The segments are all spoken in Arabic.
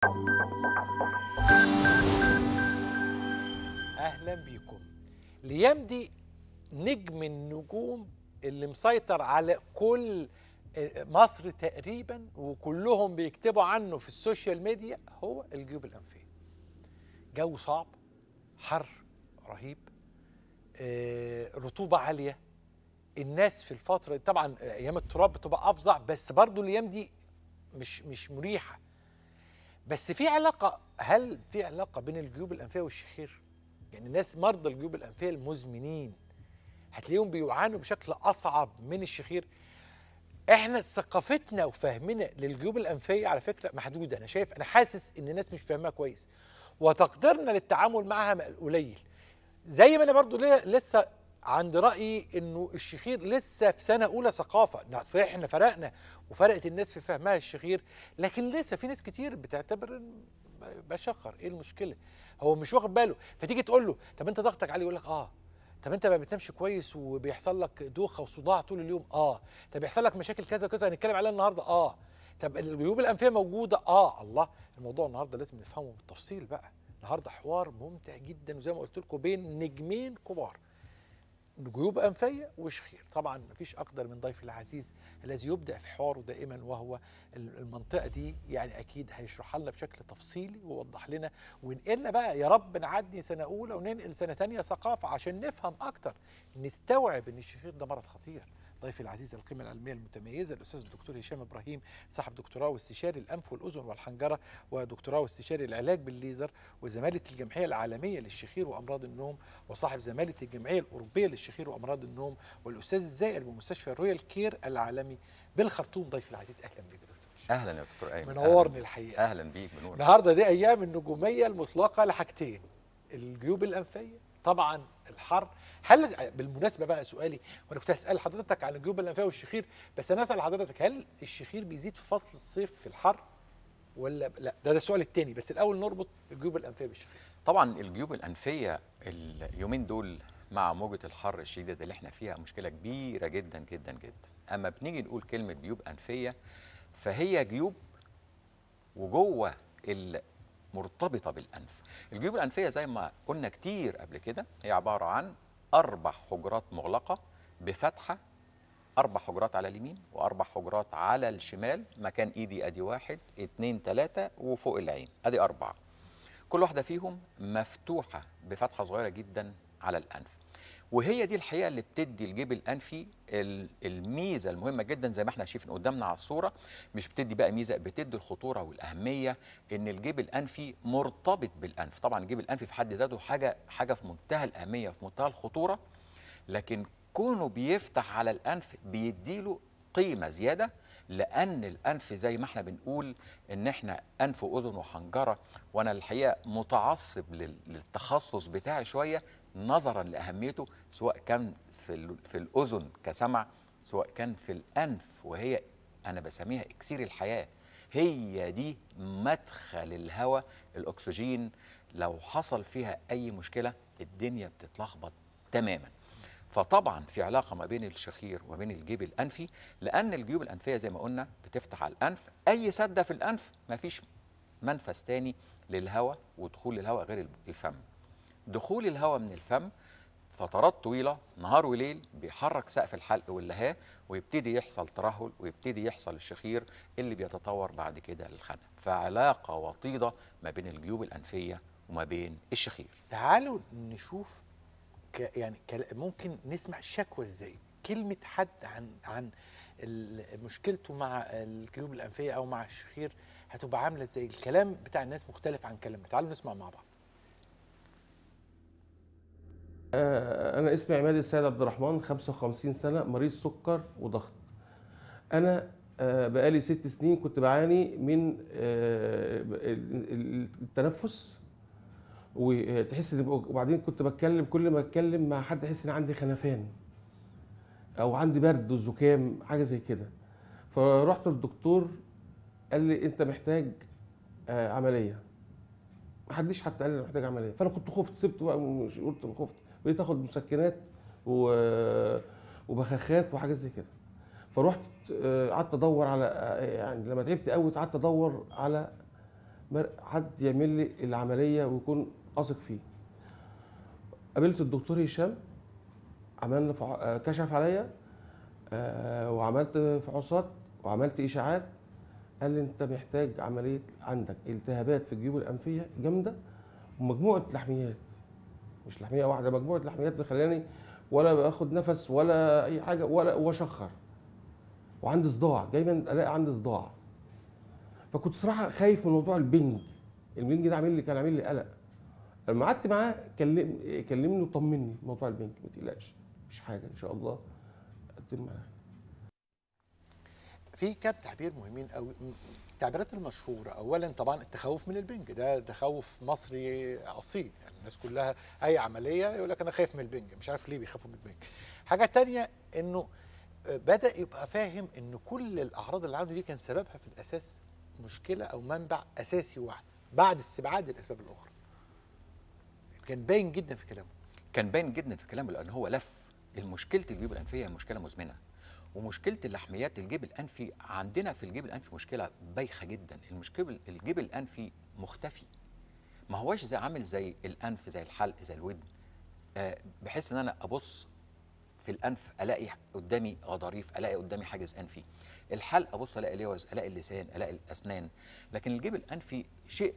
اهلا بيكم. الايام دي نجم النجوم اللي مسيطر على كل مصر تقريبا، وكلهم بيكتبوا عنه في السوشيال ميديا، هو الجيوب الانفيه. جو صعب، حر رهيب، رطوبه عاليه. الناس في الفتره طبعا ايام التراب بتبقى افظع، بس برضو الايام دي مش مريحه. بس في علاقه، هل في علاقه بين الجيوب الانفيه والشخير؟ يعني الناس مرضى الجيوب الانفيه المزمنين هتلاقيهم بيعانوا بشكل اصعب من الشخير. احنا ثقافتنا وفهمنا للجيوب الانفيه على فكره محدوده. انا حاسس ان الناس مش فاهمها كويس، وتقديرنا للتعامل معها قليل. زي ما انا برضو لسه عند رايي انه الشخير لسه في سنه اولى ثقافه. صحيح احنا فرقنا وفرقت الناس في فهمها الشخير، لكن لسه في ناس كتير بتعتبر بشخر. ايه المشكله؟ هو مش واخد باله. فتيجي تقول له طب انت ضغطك عالي، يقول لك اه. طب انت ما بتنامش كويس وبيحصل لك دوخه وصداع طول اليوم؟ اه. طب بيحصل لك مشاكل كذا وكذا هنتكلم عليها النهارده؟ اه. طب الجيوب الانفيه موجوده؟ اه. الله، الموضوع النهارده لازم نفهمه بالتفصيل بقى. النهارده حوار ممتع جدا، وزي ما قلت لكم بين نجمين كبار، جيوب انفيه وشخير. طبعا مفيش اقدر من ضيفي العزيز الذي يبدع في حواره دائما، وهو المنطقه دي يعني اكيد هيشرحها لنا بشكل تفصيلي ويوضح لنا، وينقلنا بقى يا رب نعدي سنه اولى وننقل سنه ثانيه ثقافه عشان نفهم اكتر، نستوعب ان الشخير ده مرض خطير. ضيفي العزيز القيمه العلميه المتميزه الاستاذ الدكتور هشام ابراهيم، صاحب دكتوراه واستشاري الانف والاذن والحنجره، ودكتوراه واستشاري العلاج بالليزر، وزماله الجمعيه العالميه للشخير وامراض النوم، وصاحب زماله الجمعيه الاوروبيه للشخير وامراض النوم، والاستاذ الزائر بمستشفى رويال كير العالمي بالخرطوم. ضيفي العزيز اهلا بك دكتور. اهلا يا دكتور ايمن، منورني الحقيقه. اهلا بيك. بنور. النهارده دي ايام النجوميه المطلقه لحاجتين: الجيوب الانفيه، طبعا الحر. هل بالمناسبه بقى سؤالي، وانا كنت هسال حضرتك عن الجيوب الانفيه والشخير، بس انا اسال حضرتك هل الشخير بيزيد في فصل الصيف في الحر ولا لا؟ ده السؤال الثاني، بس الاول نربط الجيوب الانفيه بالشخير. طبعا الجيوب الانفيه اليومين دول مع موجه الحر الشديده اللي احنا فيها مشكله كبيره جدا جدا جدا. اما بنيجي نقول كلمه جيوب انفيه فهي جيوب وجوه مرتبطه بالانف. الجيوب الانفيه زي ما قلنا كتير قبل كده هي عباره عن 4 حجرات مغلقه بفتحه، 4 حجرات على اليمين و4 حجرات على الشمال، مكان ايدي ادي 1 2 3 وفوق العين ادي 4. كل واحده فيهم مفتوحه بفتحه صغيره جدا على الانف، وهي دي الحقيقه اللي بتدي الجيب الانفي الميزه المهمه جدا زي ما احنا شايفين قدامنا على الصوره. مش بتدي بقى ميزه، بتدي الخطوره والاهميه ان الجيب الانفي مرتبط بالانف. طبعا الجيب الانفي في حد ذاته حاجه في منتهى الاهميه في منتهى الخطوره، لكن كونه بيفتح على الانف بيديله قيمه زياده، لان الانف زي ما احنا بنقول ان احنا انف واذن وحنجره، وانا الحقيقه متعصب للتخصص بتاعي شويه نظرا لاهميته، سواء كان في الاذن كسمع، سواء كان في الانف وهي انا بسميها اكسير الحياه. هي دي مدخل الهواء، الاكسجين. لو حصل فيها اي مشكله الدنيا بتتلخبط تماما. فطبعا في علاقه ما بين الشخير وما بين الجيب الانفي، لان الجيوب الانفيه زي ما قلنا بتفتح على الانف. اي سده في الانف مفيش منفذ تاني للهواء ودخول الهواء غير الفم. دخول الهواء من الفم فترات طويله نهار وليل بيحرك سقف الحلق واللهاه، ويبتدي يحصل ترهل ويبتدي يحصل الشخير اللي بيتطور بعد كده للخنق. فعلاقه وطيده ما بين الجيوب الانفيه وما بين الشخير. تعالوا نشوف ممكن نسمع شكوى ازاي، كلمه حد عن مشكلته مع الجيوب الانفيه او مع الشخير هتبقى عامله ازاي. الكلام بتاع الناس مختلف عن كلامنا. تعالوا نسمع مع بعض. أنا اسمي عماد السيد عبد الرحمن، 55 سنة، مريض سكر وضغط. أنا بقالي 6 سنين كنت بعاني من التنفس، وتحس ان وبعدين كنت بتكلم، كل ما اتكلم مع حد احس ان عندي خنفان او عندي برد وزكام حاجه زي كده. فرحت للدكتور قال لي انت محتاج عمليه. ما حدش حتى قال لي محتاج عمليه، فانا كنت خفت، سبت بقى، قلت خفت، بقيت اخد مسكنات وبخاخات وحاجات زي كده. فرحت قعدت ادور على، يعني لما تعبت قوي قعدت ادور على حد يعمل لي العمليه ويكون واثق فيه. قابلت الدكتور هشام، عملنا كشف عليا، وعملت فحوصات وعملت اشاعات. قال لي انت محتاج عمليه، عندك التهابات في الجيوب الانفيه جامده ومجموعه لحميات، مش لحميه واحده، مجموعه لحميات مخلاني ولا باخد نفس ولا اي حاجه ولا واشخر، وعندي صداع، دايما الاقي عندي صداع. فكنت صراحه خايف من موضوع البنج. البنج ده كان عامل لي قلق. لما قعدت معاه كلمني وطمني موضوع البنج، ما تقلقش مفيش حاجه ان شاء الله هتتم على خير. في كام تعبير مهمين قوي، التعبيرات المشهوره. اولا طبعا التخوف من البنج، ده تخوف مصري اصيل، يعني الناس كلها اي عمليه يقول لك انا خايف من البنج، مش عارف ليه بيخافوا من البنج. حاجه تانية انه بدا يبقى فاهم ان كل الاعراض اللي عنده دي كان سببها في الاساس مشكله او منبع اساسي واحد بعد استبعاد الاسباب الاخرى. كان باين جدا في كلامه. كان باين جدا في كلامه لان هو لف. المشكله الجيوب الانفيه مشكله مزمنه، ومشكله اللحميات الجيب الانفي عندنا في الجيب الانفي مشكله بايخه جدا. المشكله الجيب الانفي مختفي، ما هواش زي عامل زي الانف، زي الحلق، زي الودن. بحيث ان انا ابص في الانف الاقي قدامي غضاريف، الاقي قدامي حاجز انفي. الحلق ابص الاقي لوز، الاقي اللسان، الاقي الاسنان. لكن الجيب الانفي شيء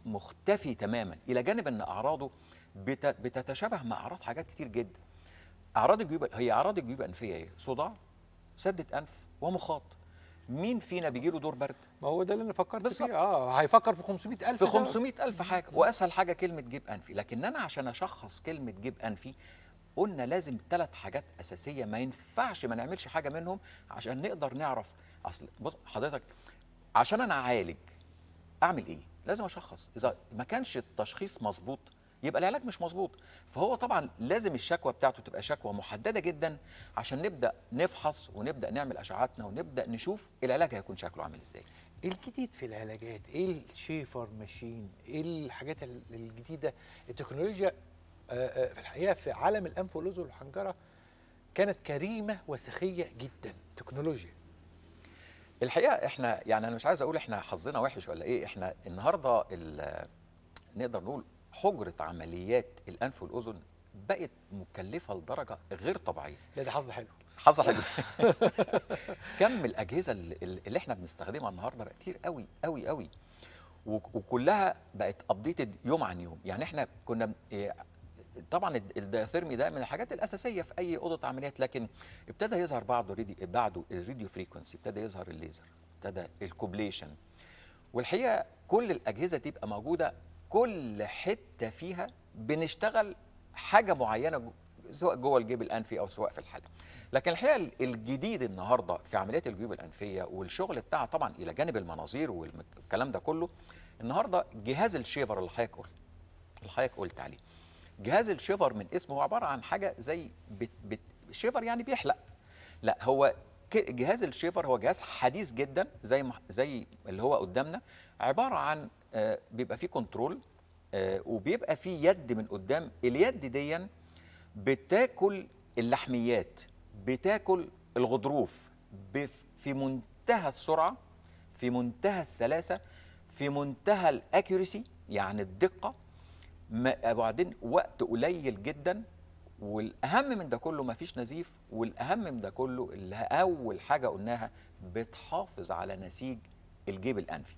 مختفي تماما، الى جانب ان اعراضه بتتشابه مع اعراض حاجات كتير جدا. اعراض الجيوب الانفيه ايه؟ صداع، سدة انف، ومخاط. مين فينا بيجيله دور برد؟ ما هو ده اللي انا فكرت بالظبط. فيه. هيفكر في 500,000 في 500,000 حاجه، واسهل حاجه كلمه جيب انفي. لكن انا عشان اشخص كلمه جيب انفي قلنا لازم 3 حاجات اساسيه، ما ينفعش ما نعملش حاجه منهم عشان نقدر نعرف. اصل بص حضرتك، عشان انا اعالج اعمل ايه؟ لازم اشخص. اذا ما كانش التشخيص مظبوط يبقى العلاج مش مظبوط. فهو طبعا لازم الشكوى بتاعته تبقى شكوى محدده جدا عشان نبدا نفحص ونبدا نعمل اشعاعاتنا ونبدا نشوف العلاج هيكون شكله عامل ازاي. الجديد في العلاجات ايه؟ الشيفر ماشين، ايه الحاجات الجديده؟ التكنولوجيا في الحقيقه في عالم الانف والاذن والحنجره كانت كريمه وسخيه جدا. تكنولوجيا الحقيقه احنا يعني انا مش عايز اقول احنا حظنا وحش ولا ايه، احنا النهارده نقدر نقول حجره عمليات الانف والاذن بقت مكلفه لدرجه غير طبيعيه. لا ده حظ حلو. حظ حلو. كم الاجهزه اللي احنا بنستخدمها النهارده بقى كتير قوي قوي قوي، وكلها بقت ابديتد يوم عن يوم. يعني احنا كنا طبعا الدايثيرمي ده من الحاجات الاساسيه في اي اوضه عمليات، لكن ابتدى يظهر بعده الراديو فريكونسي، ابتدى يظهر الليزر، ابتدى الكوبليشن. والحقيقه كل الاجهزه دي تبقى موجوده، كل حته فيها بنشتغل حاجه معينه، سواء جوه الجيب الانفي او سواء في الحلق. لكن الحقيقه الجديد النهارده في عمليات الجيوب الانفيه والشغل بتاعها طبعا الى جانب المناظير والكلام ده كله، النهارده جهاز الشيفر اللي حضرتك قلت عليه. جهاز الشيفر من اسمه هو عباره عن حاجه زي شيفر يعني بيحلق. لا، هو جهاز الشيفر هو جهاز حديث جدا زي اللي هو قدامنا، عباره عن بيبقى فيه كنترول، وبيبقى فيه يد من قدام. اليد دي بتاكل اللحميات، بتاكل الغضروف في منتهى السرعه، في منتهى السلاسه، في منتهى الاكيوريسي يعني الدقه، وبعدين وقت قليل جدا. والاهم من ده كله مفيش نزيف، والاهم من ده كله اللي اول حاجه قلناها بتحافظ على نسيج الجيب الانفي.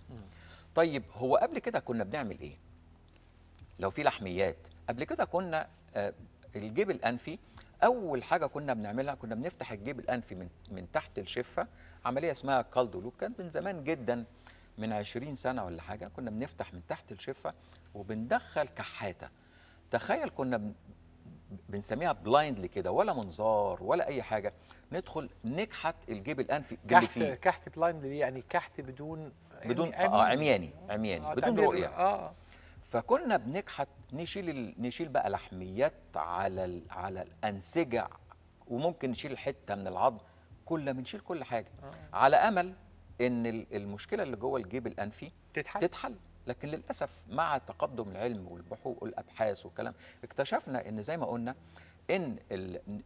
طيب هو قبل كده كنا بنعمل ايه؟ لو في لحميات قبل كده كنا الجيب الانفي اول حاجه كنا بنعملها كنا بنفتح الجيب الانفي من تحت الشفه، عمليه اسمها كالدولوب. كانت من زمان جدا، من 20 سنه ولا حاجه، كنا بنفتح من تحت الشفه وبندخل كحاته. تخيل كنا بنسميها بلايندلي كده، ولا منظار ولا اي حاجه، ندخل نكحت الجيب الانفي اللي فيه. كحت بلايندلي يعني كحت بدون عمياني بدون رؤيه. فكنا بنكحت، نشيل بقى لحميات على الانسجه، وممكن نشيل حته من العظم، بنشيل كل حاجه على امل ان المشكله اللي جوه الجيب الانفي تتحل. لكن للاسف مع تقدم العلم والبحوث والابحاث والكلام، اكتشفنا ان زي ما قلنا ان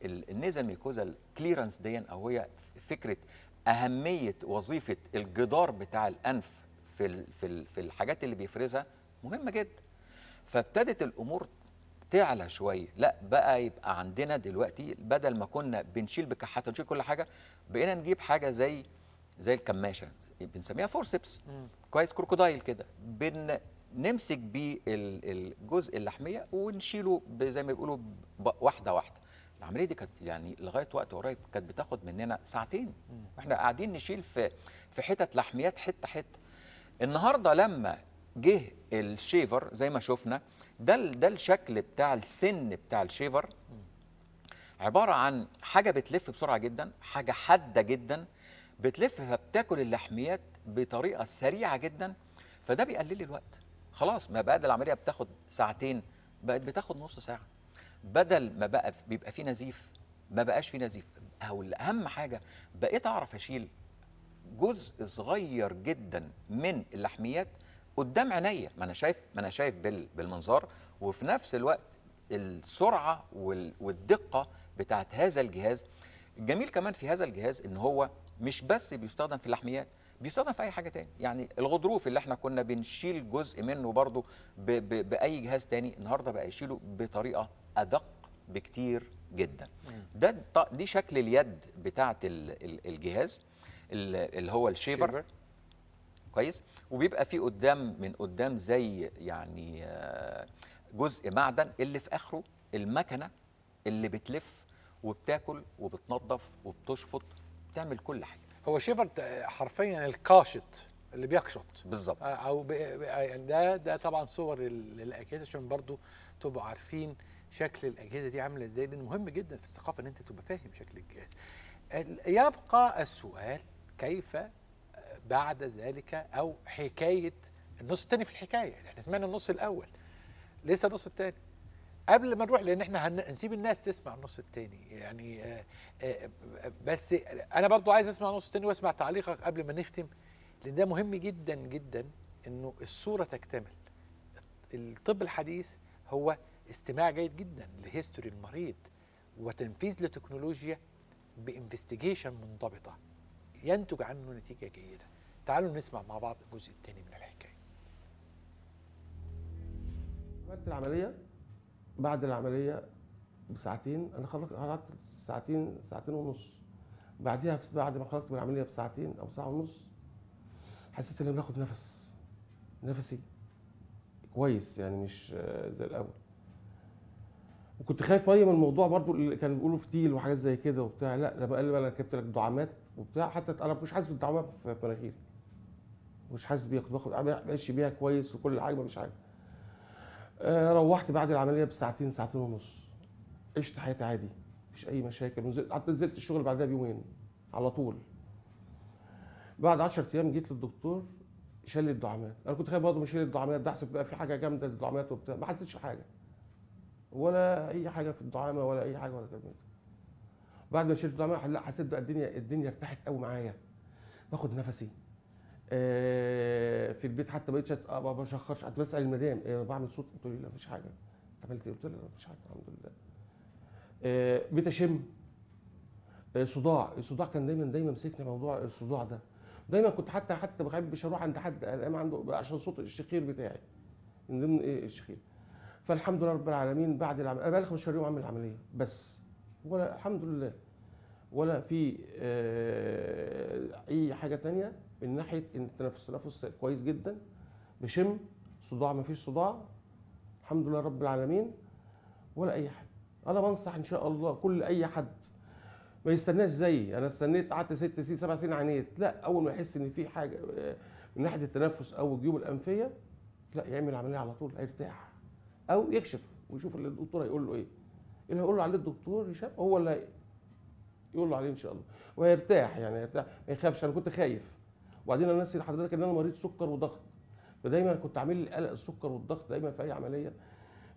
النيزل ميكوزال كليرنس دي، او هي فكره اهميه وظيفه الجدار بتاع الانف في الحاجات اللي بيفرزها مهمه جدا. فابتدت الامور تعلى شويه، لا بقى يبقى عندنا دلوقتي بدل ما كنا بنشيل بكحات ونشيل كل حاجه، بقينا نجيب حاجه زي الكماشه بنسميها فورسبس، كويس، كروكودايل كده، نمسك بيه الجزء اللحميه ونشيله زي ما بيقولوا واحده واحده. العمليه دي كانت يعني لغايه وقت قريب كانت بتاخد مننا ساعتين واحنا قاعدين نشيل في حتت لحميات حته حته. النهارده لما جه الشيفر زي ما شفنا، ده الشكل بتاع السن بتاع الشيفر، عباره عن حاجه بتلف بسرعه جدا، حاجه حاده جدا بتلف، فبتاكل اللحميات بطريقه سريعه جدا، فده بيقلل لي الوقت. خلاص ما بقى العمليه بتاخد ساعتين بقت بتاخد نص ساعه. بدل ما بقى بيبقى فيه نزيف ما بقاش فيه نزيف. او الاهم حاجه بقيت اعرف اشيل جزء صغير جدا من اللحميات قدام عينيا، ما انا شايف بالمنظار، وفي نفس الوقت السرعه والدقه بتاعت هذا الجهاز. الجميل كمان في هذا الجهاز ان هو مش بس بيستخدم في اللحميات، بيستخدم في اي حاجه تاني. يعني الغضروف اللي احنا كنا بنشيل جزء منه برضه باي جهاز تاني، النهارده بقى يشيله بطريقه ادق بكتير جدا. دي شكل اليد بتاعت الجهاز اللي هو الشيفر، كويس. وبيبقى فيه من قدام زي يعني جزء معدن اللي في اخره المكنه اللي بتلف وبتاكل وبتنظف وبتشفط، بتعمل كل حاجه. هو شيفر حرفيا القاشط اللي بيقشط بالظبط. او ده طبعا صور الاجهزه عشان برضو تبقوا عارفين شكل الاجهزه دي عامله ازاي، لان مهم جدا في الثقافه ان انت تبقى فاهم شكل الجهاز. يبقى السؤال كيف بعد ذلك، او حكايه النص الثاني في الحكايه. احنا سمعنا النص الاول، لسه النص الثاني قبل ما نروح، لان احنا هنسيب الناس تسمع النص الثاني يعني. بس انا برضو عايز اسمع النص الثاني واسمع تعليقك قبل ما نختم، لان ده مهم جدا جدا انه الصوره تكتمل. الطب الحديث هو استماع جيد جدا لهيستوري المريض وتنفيذ لتكنولوجيا بانفستيجيشن منضبطه ينتج عنه نتيجه جيده. تعالوا نسمع مع بعض الجزء الثاني من الحكايه. عملت العمليه، بعد العمليه بساعتين انا خرجت ساعتين ونص. بعديها بعد ما خرجت من العمليه بساعتين او ساعه ونص حسيت اني باخد نفسي كويس، يعني مش زي الاول. وكنت خايف من الموضوع برضو اللي كانوا بيقولوا فتيل وحاجات زي كده وبتاع. لا لما قال لي انا ركبت لك دعامات وبتاع، حتى انا مش حاسس بالدعامات في مناخيري، مش حاسس بيها، كنت ماشي بيها كويس وكل حاجه، مفيش حاجه. روحت بعد العمليه بساعتين ونص، عشت حياتي عادي، مفيش اي مشاكل. حتى نزلت الشغل بعدها بيومين على طول. بعد 10 ايام جيت للدكتور شال لي الدعامات. انا كنت خايف برضه من شيل الدعامات ده، احسب بقى في حاجه جامده للدعامات وبتاع. ما حسيتش حاجه ولا اي حاجه في الدعامه ولا اي حاجه ولا كلام. بعد ما شلت الدعامه لا حسيت بقى الدنيا ارتاحت قوي معايا، باخد نفسي. في البيت حتى بقيت ما بشخرش، حتى بسال المدام بعمل صوت، قلت لي لا مفيش حاجه. انت عملت ايه؟ قلت لها لا مفيش حاجه الحمد لله. بقيت اشم. الصداع كان دايما مسكني موضوع الصداع ده. دايما كنت حتى ما بحبش اروح عند حد عنده عشان صوت الشخير بتاعي من ضمن الشخير. فالحمد لله رب العالمين بعد العمليه انا بقالي 15 يوم اعمل العمليه بس، ولا الحمد لله ولا في اي حاجه ثانيه من ناحيه ان التنفس كويس جدا، بشم صداع، ما فيش صداع الحمد لله رب العالمين ولا اي حاجه. انا بنصح ان شاء الله كل اي حد ما يستناش زيي. انا استنيت قعدت 6 سنين 7 سنين عانيت. لا، اول ما يحس ان في حاجه من ناحيه التنفس او الجيوب الانفيه لا يعمل عمليه على طول، هيرتاح او يكشف ويشوف اللي الدكتور هيقول له ايه. اللي هيقول له عليه الدكتور هشام هو اللي يقول له عليه ان شاء الله، وهيرتاح. يعني هيرتاح ما يخافش. انا كنت خايف، وبعدين انا ناسي لحضرتك ان انا مريض سكر وضغط، فدايما كنت عامل لي قلق السكر والضغط دايما في اي عمليه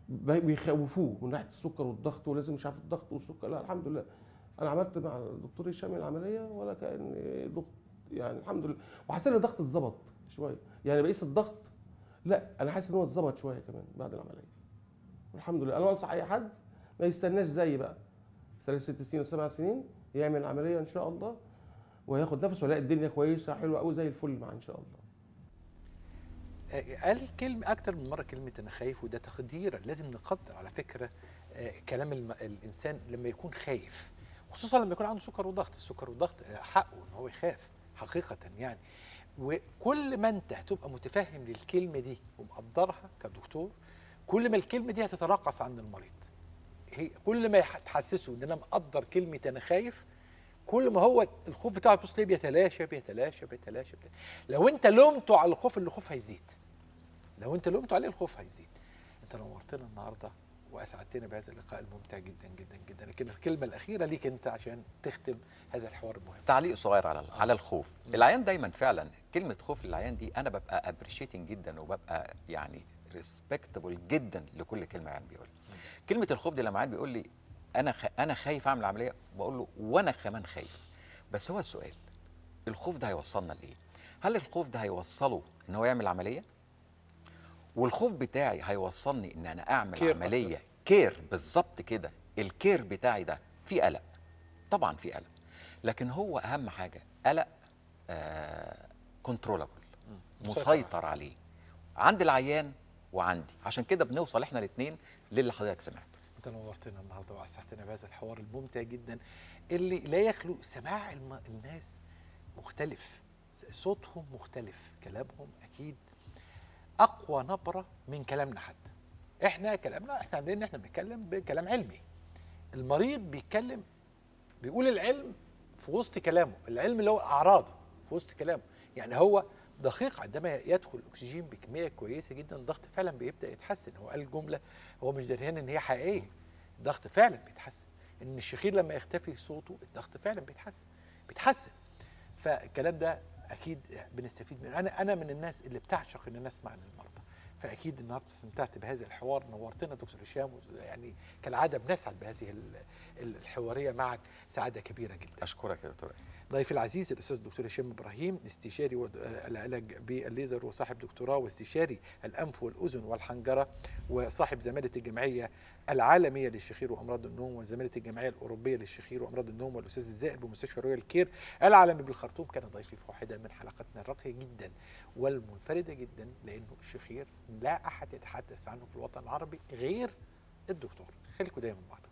بيخوفوه من ناحيه السكر والضغط، ولازم مش عارف الضغط والسكر. لا الحمد لله انا عملت مع الدكتور هشام العمليه ولا كان ضغط، يعني الحمد لله. وحسيت ان الضغط اتظبط شويه، يعني بقيس الضغط لا انا حاسس ان هو اتظبط شويه كمان بعد العمليه والحمد لله. انا انصح اي حد ما يستناش زي بقى 6 سنين و7 سنين يعمل عمليه ان شاء الله وياخد نفس ويلاقي الدنيا كويسه حلوه قوي زي الفل معاه ان شاء الله. قال كلمه اكتر من مره، كلمه انا خايف، وده تقديرا. لازم نقدر على فكره كلام الانسان لما يكون خايف، خصوصا لما يكون عنده سكر وضغط. السكر والضغط حقه ان هو يخاف حقيقه يعني. وكل ما انت هتبقى متفهم للكلمه دي ومقدرها كدكتور، كل ما الكلمه دي هتتراقص عند المريض. كل ما تحسسه ان انا مقدر كلمه انا خايف، كل ما هو الخوف بتاعه تبص ليه بيتلاشى بيتلاشى بيتلاشى. لو انت لومته على الخوف، الخوف هيزيد. لو انت لومته عليه الخوف هيزيد. انت نورتنا النهارده واسعدتنا بهذا اللقاء الممتع جدا جدا جدا. لكن الكلمه الاخيره ليك انت عشان تختم هذا الحوار المهم. تعليق صغير على الخوف. العيان دايما فعلا كلمه خوف للعيان دي انا ببقى ابريشيتنج جدا، وببقى يعني ريسبكتبل جدا لكل كلمه عيان بيقولها. كلمه الخوف دي لما عيان بيقول لي انا خايف اعمل عمليه، بقول له وانا كمان خايف. بس هو السؤال، الخوف ده هيوصلنا لايه؟ هل الخوف ده هيوصله ان هو يعمل عمليه؟ والخوف بتاعي هيوصلني ان انا اعمل كير عمليه أكتر. كير بالظبط كده. الكير بتاعي ده في قلق، طبعا في قلق، لكن هو اهم حاجه قلق كنترولابل، مسيطر عليه عند العيان وعندي. عشان كده بنوصل احنا الاثنين للي حضرتك سمعته. انت نورتنا النهارده واسعدتنا بهذا الحوار الممتع جدا اللي لا يخلو سماع الناس مختلف، صوتهم مختلف، كلامهم اكيد اقوى نبره من كلامنا. حتى احنا كلامنا، احنا عندنا احنا بنتكلم بكلام علمي. المريض بيتكلم، بيقول العلم في وسط كلامه، العلم اللي هو اعراضه في وسط كلامه. يعني هو دقيق عندما يدخل الاكسجين بكميه كويسه جدا، الضغط فعلا بيبدا يتحسن. هو قال جمله هو مش دريان ان هي حقيقيه، الضغط فعلا بيتحسن. ان الشخير لما يختفي صوته الضغط فعلا بيتحسن. فالكلام ده اكيد بنستفيد منه. انا من الناس اللي بتعشق ان انا اسمع عن المرضى. فاكيد النهارده استمتعت بهذا الحوار. نورتنا دكتور هشام، يعني كالعاده بنسعد بهذه الحواريه معك سعاده كبيره جدا. اشكرك يا دكتور. ضيفي العزيز الاستاذ الدكتور هشام ابراهيم، استشاري العلاج بالليزر وصاحب دكتوراه واستشاري الانف والاذن والحنجره، وصاحب زماله الجمعيه العالميه للشخير وامراض النوم، وزماله الجمعيه الاوروبيه للشخير وامراض النوم، والاستاذ الزائر بمستشفى رويال كير العالمي بالخرطوم. كان ضيفي في واحده من حلقاتنا الراقيه جدا والمنفرده جدا، لانه الشخير لا احد يتحدث عنه في الوطن العربي غير الدكتور. خليكم دايما معنا.